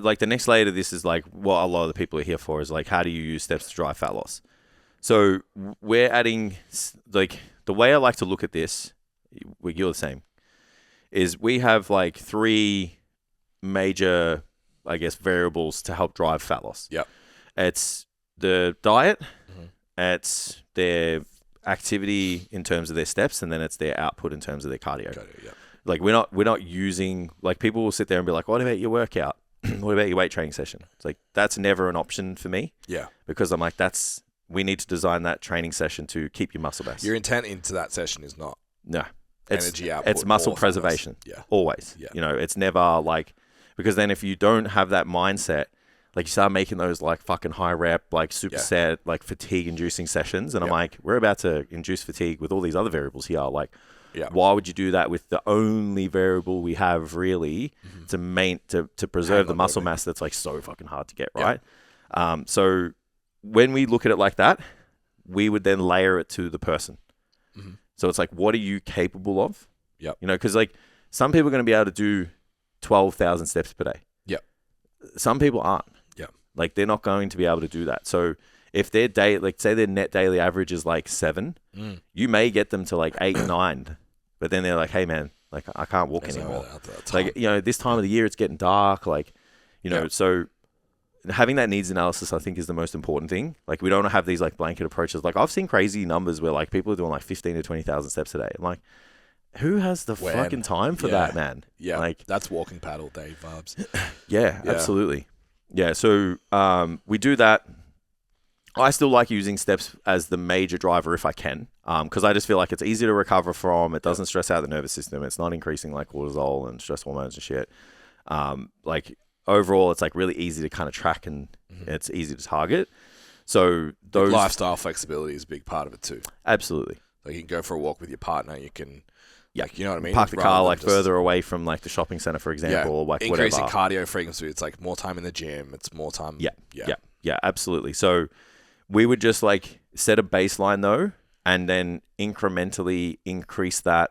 like the next layer to this is like what a lot of the people are here for is like, how do you use steps to drive fat loss? So we're adding, like, the way I like to look at this, you're the same, is we have like 3 major, I guess, variables to help drive fat loss. Yep. It's the diet, it's their activity in terms of their steps, and then it's their output in terms of their cardio. Like we're not using, like, people will sit there and be like, what about your workout? What about your weight training session? It's like, that's never an option for me. Yeah. Because I'm like, we need to design that training session to keep your muscle mass. Your intent into that session is not energy output. It's muscle preservation. Yeah. Always. Yeah. You know, it's never like, because then if you don't have that mindset, like, you start making those like fucking high rep, like super set, like fatigue inducing sessions. And I'm like, we're about to induce fatigue with all these other variables here. Like, why would you do that with the only variable we have really to preserve the muscle mass that's like so fucking hard to get, right? So when we look at it like that, we would then layer it to the person. So it's like, what are you capable of? You know, because like some people are going to be able to do 12,000 steps per day. Some people aren't. Like, they're not going to be able to do that. So if their day, like, say their net daily average is like 7, you may get them to like 8, 9, but then they're like, hey man, like, I can't walk anymore. Like, you know, this time of the year it's getting dark, like, you know, so having that needs analysis, I think, is the most important thing. Like, we don't have these like blanket approaches. Like, I've seen crazy numbers where like people are doing like 15 to 20,000 steps a day. I'm like, who has the fucking time for that, man? Yeah, like, that's walking paddle day vibes. Yeah, absolutely. Yeah, so we do that. I still like using steps as the major driver if I can, because I just feel like it's easy to recover from. It doesn't stress out the nervous system. It's not increasing like cortisol and stress hormones and shit. Like, overall, it's like really easy to kind of track, and it's easy to target. So those lifestyle flexibility is a big part of it too. Absolutely. Like, you can go for a walk with your partner. You can. Like, you know what I mean? Park the car like further away from like the shopping center, for example, or like increasing whatever. cardio frequency. It's like more time in the gym. It's more time. Yeah, absolutely. So we would just like set a baseline though, and then incrementally increase that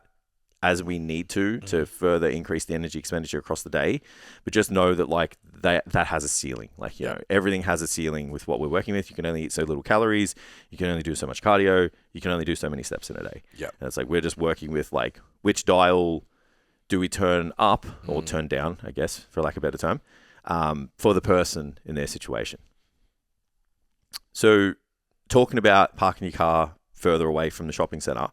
as we need to further increase the energy expenditure across the day. But just know that like that has a ceiling. Like, you know, everything has a ceiling with what we're working with. You can only eat so little calories. You can only do so much cardio. You can only do so many steps in a day. Yeah. And it's like, we're just working with like, which dial do we turn up or turn down, I guess, for lack of a better term, for the person in their situation. So talking about parking your car further away from the shopping center,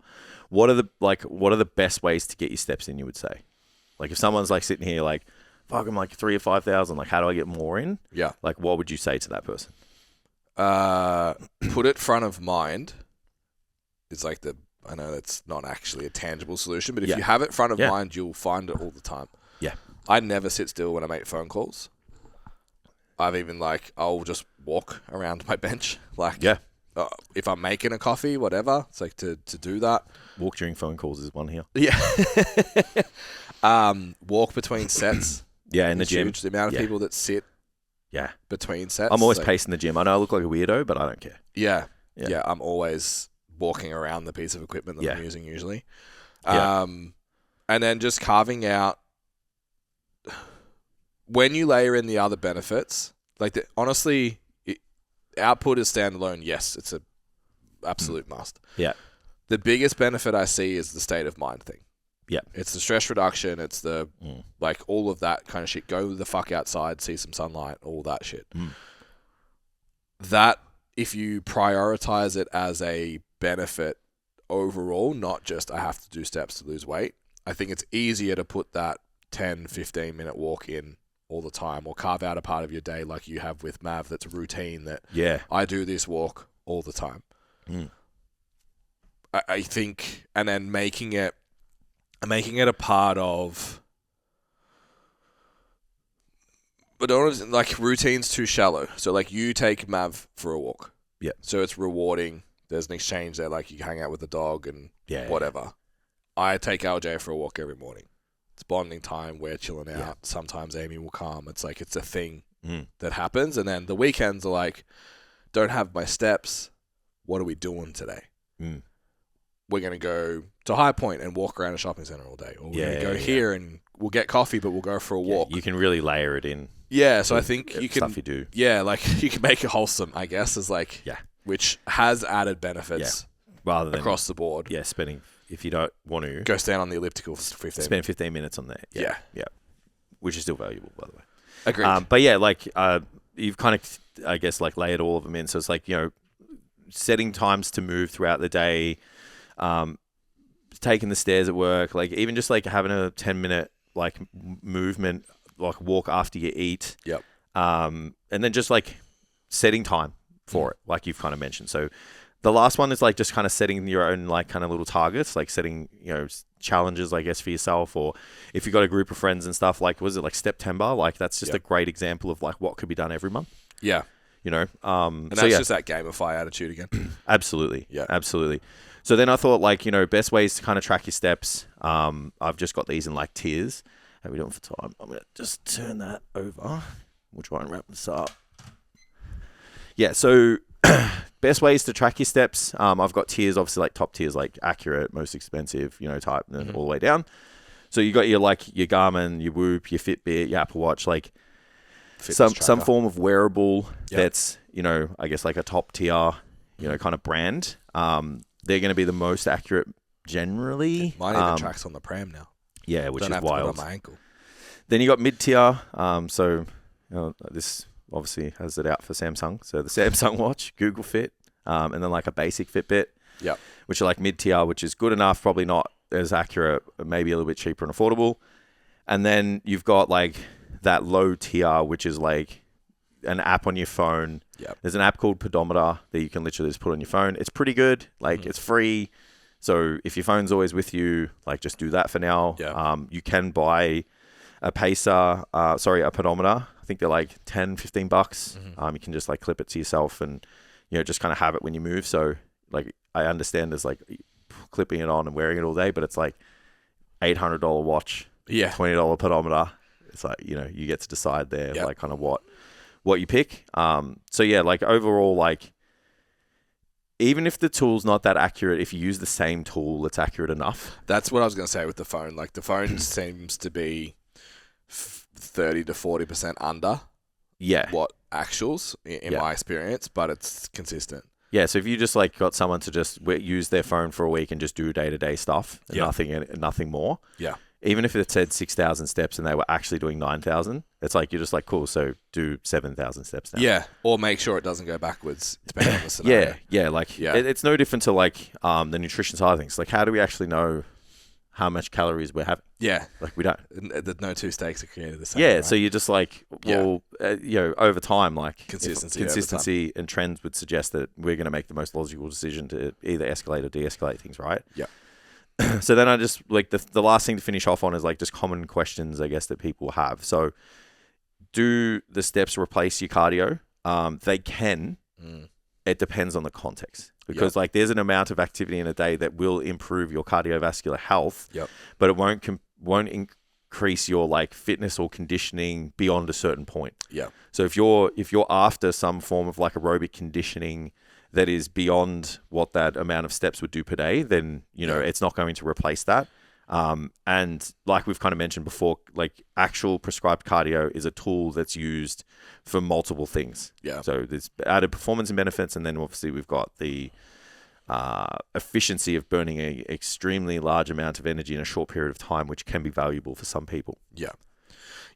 what are the best ways to get your steps in, you would say? Like, if someone's like sitting here like, fuck, I'm like 3,000 or 5,000, like, how do I get more in? Yeah. Like, what would you say to that person? Put it front of mind. It's like I know that's not actually a tangible solution, but if you have it front of mind, you'll find it all the time. Yeah. I never sit still when I make phone calls. I've even like, I'll just walk around my bench. Like, if I'm making a coffee, whatever, it's like to do that. Walk during phone calls is one here. Yeah. Walk between sets. Yeah, in the gym. Huge. The amount of people that sit between sets. I'm always pacing the gym. I know I look like a weirdo, but I don't care. Yeah. I'm always walking around the piece of equipment that I'm using usually. And then just carving out, when you layer in the other benefits, like honestly, output is standalone. Yes, it's a absolute must. Yeah. The biggest benefit I see is the state of mind thing. Yeah. It's the stress reduction. It's the, like, all of that kind of shit. Go the fuck outside, see some sunlight, all that shit. That, if you prioritize it as a benefit overall, not just I have to do steps to lose weight, I think it's easier to put that 10, 15-minute walk in all the time, or carve out a part of your day like you have with Mav that's a routine that I do this walk all the time. I think, and then making it a part of, but honestly, like, routine's too shallow. So like, you take Mav for a walk. Yeah. So it's rewarding. There's an exchange there, like you hang out with the dog and whatever. I take LJ for a walk every morning. It's bonding time. We're chilling out. Yeah. Sometimes Amy will come. It's like, it's a thing that happens. And then the weekends are like, don't have my steps. What are we doing today? We're going to go to High Point and walk around a shopping center all day. Or we're going to go here and we'll get coffee, but we'll go for a walk. You can really layer it in. Yeah, so I think you can stuff you do. Yeah, like you can make it wholesome, I guess, is like which has added benefits rather than across the board. Yeah, spending if you don't want to go stand on the elliptical for 15 spend 15 minutes on there. Yeah. Which is still valuable, by the way. Agreed. But yeah, like you've kind of, I guess, like layered all of them in. So it's like, you know, setting times to move throughout the day, taking the stairs at work, like even just like having a 10-minute like movement, like walk after you eat. Yep. And then just like setting time for it, like you've kind of mentioned. So the last one is like just kind of setting your own like kind of little targets, like setting, you know, challenges, I guess, for yourself, or if you've got a group of friends and stuff, like, was it like September? Like that's just a great example of like what could be done every month. Yeah. You know, and that's just that gamify attitude again. Absolutely. Yeah. Absolutely. So then I thought, like, you know, best ways to kind of track your steps. I've just got these in like tiers. And we do it for time. I'm going to just turn that over. We'll try and wrap this up. Yeah. So best ways to track your steps. I've got tiers, obviously, like top tiers, like accurate, most expensive, you know, type, and then all the way down. So you got your like your Garmin, your Whoop, your Fitbit, your Apple Watch, like some form of wearable that's, you know, I guess like a top tier, you know, kind of brand. They're going to be the most accurate generally. Mine even tracks on the pram now. Yeah, which is wild. Put it on my ankle. Then you got mid-tier. So you know, this obviously has it out for Samsung. So the Samsung Watch, Google Fit, and then like a basic Fitbit. Yep. Which are like mid-tier, which is good enough, probably not as accurate, maybe a little bit cheaper and affordable. And then you've got like that low tier, which is like an app on your phone. Yep. There's an app called Pedometer that you can literally just put on your phone. It's pretty good. Like it's free. So if your phone's always with you, like just do that for now. Yeah. You can buy a pacer, a pedometer. I think they're like $10, $15. You can just like clip it to yourself and, you know, just kind of have it when you move. So like, I understand there's like clipping it on and wearing it all day, but it's like $800 watch, $20 pedometer. It's like, you know, you get to decide there, like kind of what you pick. So yeah, like overall, like even if the tool's not that accurate, if you use the same tool, it's accurate enough. That's what I was going to say with the phone. Like the phone seems to be 30 to 40% under what actuals in my experience, but it's consistent. Yeah, so if you just like got someone to just use their phone for a week and just do day-to-day stuff, and nothing more. Yeah. Even if it said 6,000 steps and they were actually doing 9,000, it's like, you're just like, cool, so do 7,000 steps now. Yeah, or make sure it doesn't go backwards, depending on the scenario. It's no different to like the nutrition side of things. Like, how do we actually know how much calories we're having? Yeah. Like, we don't. No two steaks are created the same. Yeah, right? so you're just like, well, you know, over time, like consistency and trends would suggest that we're going to make the most logical decision to either escalate or de-escalate things, right? Yeah. So then I just like the last thing to finish off on is like just common questions, I guess, that people have. So do the steps replace your cardio? They can. It depends on the context, because like there's an amount of activity in a day that will improve your cardiovascular health, but it won't increase your like fitness or conditioning beyond a certain point. Yeah. So if you're after some form of like aerobic conditioning that is beyond what that amount of steps would do per day, then, you know, it's not going to replace that. And like we've kind of mentioned before, like actual prescribed cardio is a tool that's used for multiple things. Yeah. So there's added performance and benefits, and then obviously we've got the efficiency of burning an extremely large amount of energy in a short period of time, which can be valuable for some people. Yeah.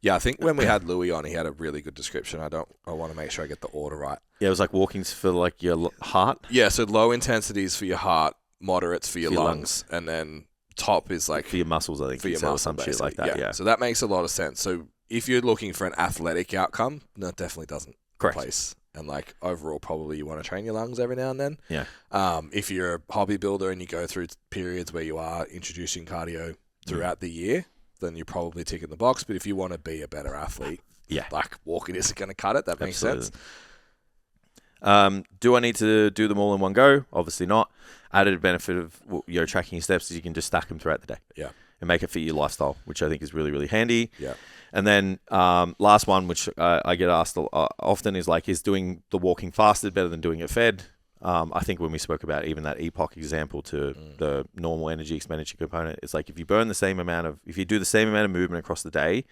Yeah, I think when we had Louis on, he had a really good description. I want to make sure I get the order right. Yeah, it was like walking for like your heart. Yeah, so low intensities for your heart, moderates for your lungs, and then top is like for your muscles, I think. For your muscles, some shit like that. Yeah. So that makes a lot of sense. So if you're looking for an athletic outcome, no, it definitely doesn't replace. And like overall, probably you want to train your lungs every now and then. Yeah. If you're a hobby builder and you go through periods where you are introducing cardio throughout the year, then you're probably ticking the box. But if you want to be a better athlete, like walking isn't going to cut it. That makes sense. Do I need to do them all in one go? Obviously not. Added benefit of tracking your steps is you can just stack them throughout the day. Yeah. And make it fit your lifestyle, which I think is really, really handy. Yeah. And then last one, which I get asked often, is like, is doing the walking fasted better than doing it fed? I think when we spoke about even that epoch example to the normal energy expenditure component, it's like if you do the same amount of movement across the day,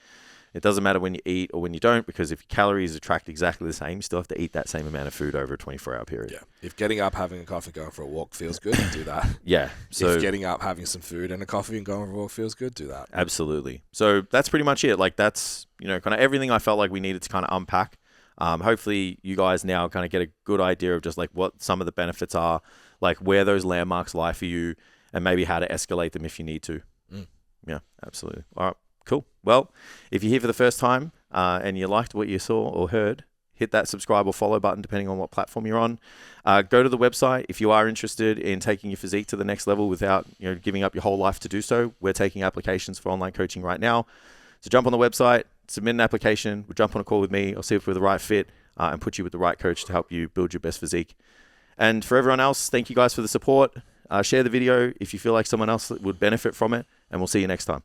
It doesn't matter when you eat or when you don't, because if your calories are tracked exactly the same, you still have to eat that same amount of food over a 24-hour period. Yeah. If getting up, having a coffee, going for a walk feels good, do that. Yeah. So if getting up, having some food and a coffee and going for a walk feels good, do that. Absolutely. So that's pretty much it. Like that's, kind of everything I felt like we needed to kind of unpack. Hopefully you guys now kind of get a good idea of just like what some of the benefits are, like where those landmarks lie for you, and maybe how to escalate them if you need to. Yeah, absolutely. All right. Cool. Well, if you're here for the first time and you liked what you saw or heard, hit that subscribe or follow button depending on what platform you're on. Go to the website if you are interested in taking your physique to the next level without giving up your whole life to do so. We're taking applications for online coaching right now. So jump on the website, submit an application, we'll jump on a call with me. I'll see if we're the right fit and put you with the right coach to help you build your best physique. And for everyone else, thank you guys for the support. Share the video if you feel like someone else would benefit from it, and we'll see you next time.